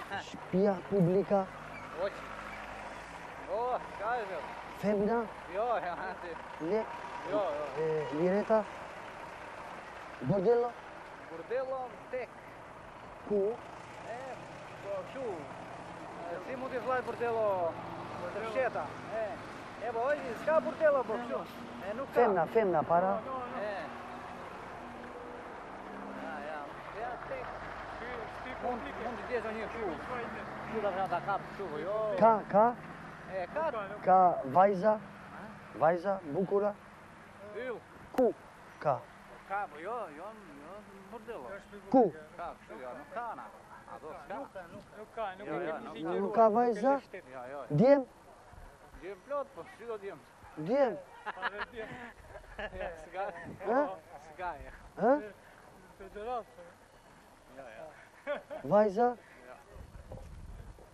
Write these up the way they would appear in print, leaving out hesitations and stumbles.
Shtëpia publika. Oq. Ka e vetë. Femna. Jo, hati. Lek. Jo. Lireta. Bordello. Bordello tek. Ku? Po kështu. Si mund t'i vllaj bordello të fsheta. Po oj, s'ka bordello po kështu. Nuk ka. Femna para. Ja tek. Mund të djetë një kështu. Kështu da ta kap kështu, jo. Ka? Ka. Ka vajza? Vajza, bukura? Yll. Ku? Ka? Ka, po jo, bordello. Ku? Ka, kështu, jo, nuk ka na. Ato s'ka. Nuk ka vajza? Djem? Djem plot, po si do djem? Djem? S'ka. S'ka, ja. Ha? Vajza?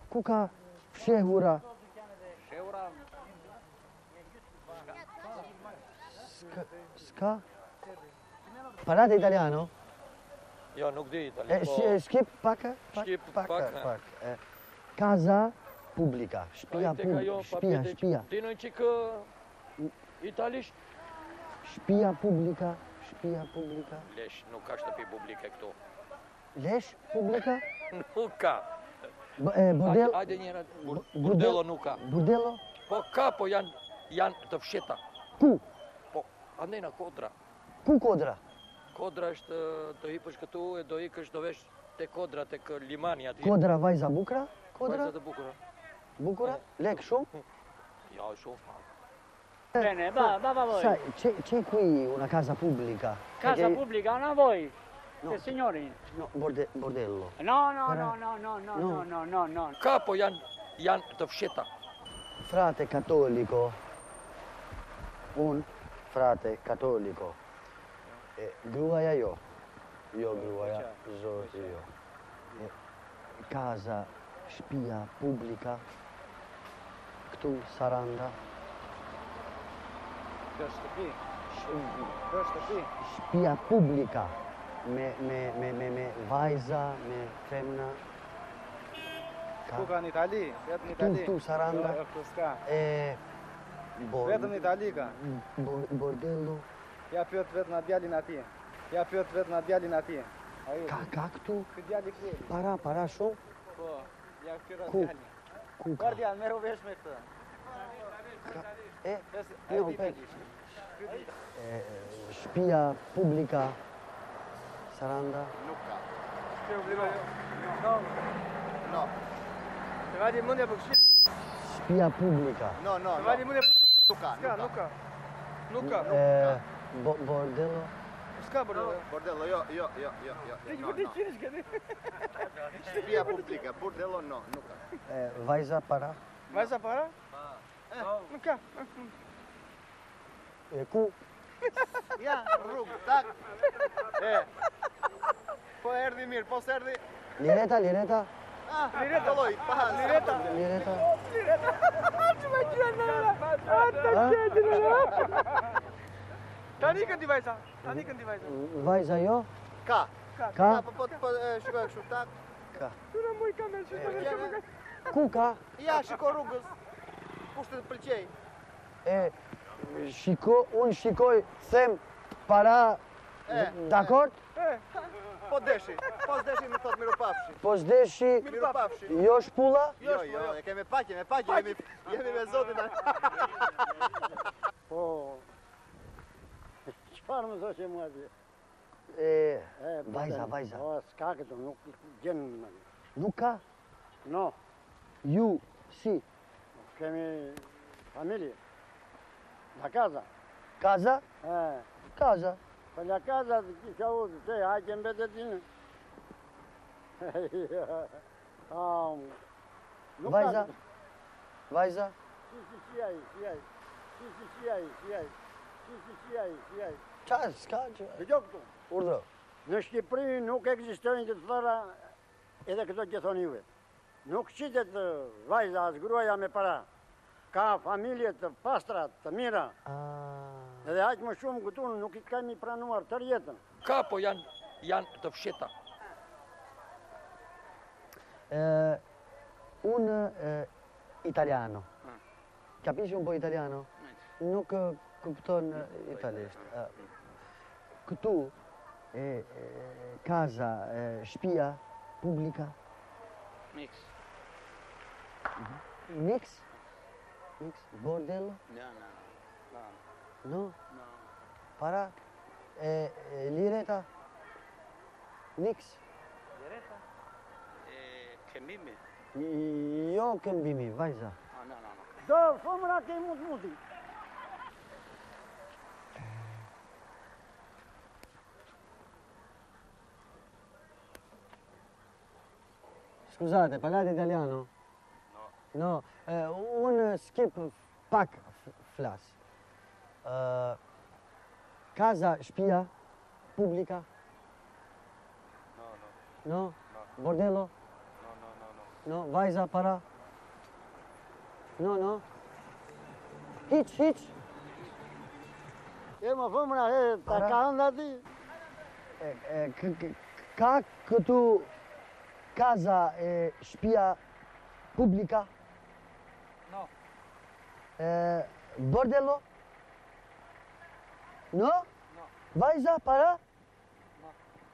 Ku ka fshehura? Fshehura? S'ka? Parlate italiano? Jo, nuk di italiano. Skip pak? Skip pak. Casa pubblica. Shtëpia. Dinojnë që italisht? Shtëpia publika. Lesh, nuk ka shtëpi publike këtu. Lesh publika? Nuk ka. Bordello? Ajde njëra, bordello nuk ka. Bordello? Po ka, po janë të fsheta. Ku? Po, andena Kodra. Ku Kodra? Kodra është, do hipësh këtu e do ikësh do vesh te Kodra, tek limani ati. Kodra vajza bukra? Kodra? Vajza të bukura. Bukura? Lek shumë? Ja, shumë. Bene, va voi. Sai, c'è qui una casa pubblica. Casa pubblica, no voi? Signori? No, bordello. No. Ka, po janë të fsheta. Frate cattolico. Un frate cattolico. Gruaja jo. Jo gruaja, zoti jo. Casa, shtëpia publika. Këtu Saranda. Kjo shtëpi. Shtëpia publika. Me vajza, me femna. Ku ka në Itali? Vetëm në Itali. Tu Saranda. Jo, këtu s'ka. Vetëm në Itali ka. Bordello. Ja pyet vetëm na djalin ati. Ka këtu? Ky djali këtu. Para shumë? Po, ja pyet atë Ku? djalin. Ku ka? Guardian, merru vesh me këtë. Shtëpia publika Saranda. Nuk ka. Shtëpia publika no. Të vadi mundja për kështu. Shtëpia publika. No. Të vadi mundja Nuk ka. Bordello. S'ka bordello, jo. Shtëpia publika, bordello no, nuk ka. Vajza para. Vajza para? Nuk ka. Ku? Ja, rrugë, tak. Po erdi mirë, po s'erdi. Lireta. Lireta, loj, pa, lireta. Që me qenë Tani këndi vajza. Vajza jo? Ka. Ka? Po shikoj kështu, tak. Ka. Tura mu i kamerë, Ku ka? Ja, shiko rrugës. Kushtë të pëlqej. Unë shikoj, them para, dakord? Po s'deshi më thot miru pafshi. Po s'deshi, Miru pafshi. jo shpulla? Jo, e keme paqe, jemi me Zotin. Po, qëfar më thoshe që mua bje? Vajza. O, s'ka këtu, nuk gjenë. Nuk ka? No, Ju, si? kemi familje. La casa. Kaza? Kaza. Po la casa që u të haqe mbetet dinë. Vajza? Si. Qa, s'ka që? Bëgjo këtu. Urdhë. Në Shqipëri nuk ekzistojnë të thëra edhe këto që thoni juve. Nuk qitet vajza as gruaja me para. Ka familje të pastra, të mira. Edhe aq më shumë këtu nuk I kemi pranuar tër jetën. Ka, po janë të fsheta. Unë italiano. Capisci un po' italiano? Nuk kupton italisht. Këtu casa, shtëpia publika. Mix. Mix? Mix? Bordello? No? Para? Lireta? Mix? Diretta? Kembimi? Jo këmbimi, vajza. No. Do, fëmëra ke muti. Scusate, parlate italiano? No. Un skip pak flas. Casa, shtëpia publika? No. Bordello? No. Vajza, para? No. Hiç. E më fëmëra, ta ka ënda ti? Ka këtu casa, shtëpia publika? No. Bordello? No? Vajza, para?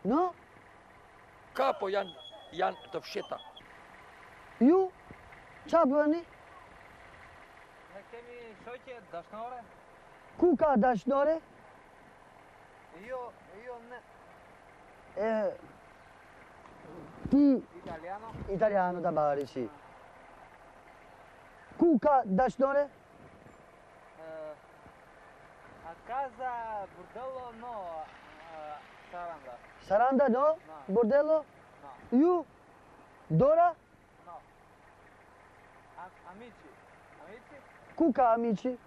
No? Kapo janë të fsheta. Ju? Qa bëni? Ne kemi shoqe dashnore? Ku ka dashnore? Jo ne. Ti Italiano? italiano da Bari, sì. Ku ka dashnore? A casa Bordello no. Saranda? Saranda, no? No. Bordello? No. Ju? Dora? No. Amici? Ku ka amici?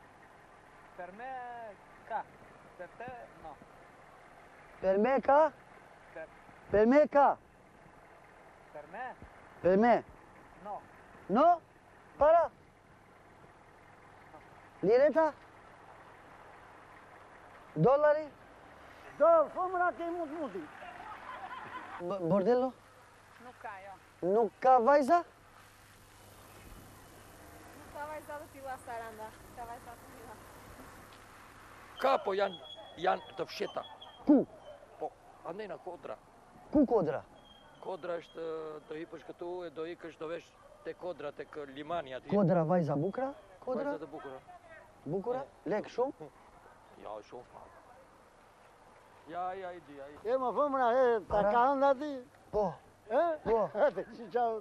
Per me ka. Per te no. Per me ka? Per, Per me ka? per me Per me? no. No? Para? Lireta? Dollari? Do, fëmëra ke muti. Bordello? Nuk ka, jo. Nuk ka vajza? Nuk ka vajza të tilla Saranda. Ka vajza të tilla. Kapo janë të fsheta. Ku? Po, andej në Kodra. Ku kodra? Kodra është do hipësh këtu e do ikësh do vesh te Kodra, tek limani aty. Kodra vajza bukra? Kodra? Vajzat e bukura. Bukura? Lek shumë? Ja, shumë. Ja, i di. E më fëmëra, ta ka ënda ti? Po. E? Po. Ate, që qau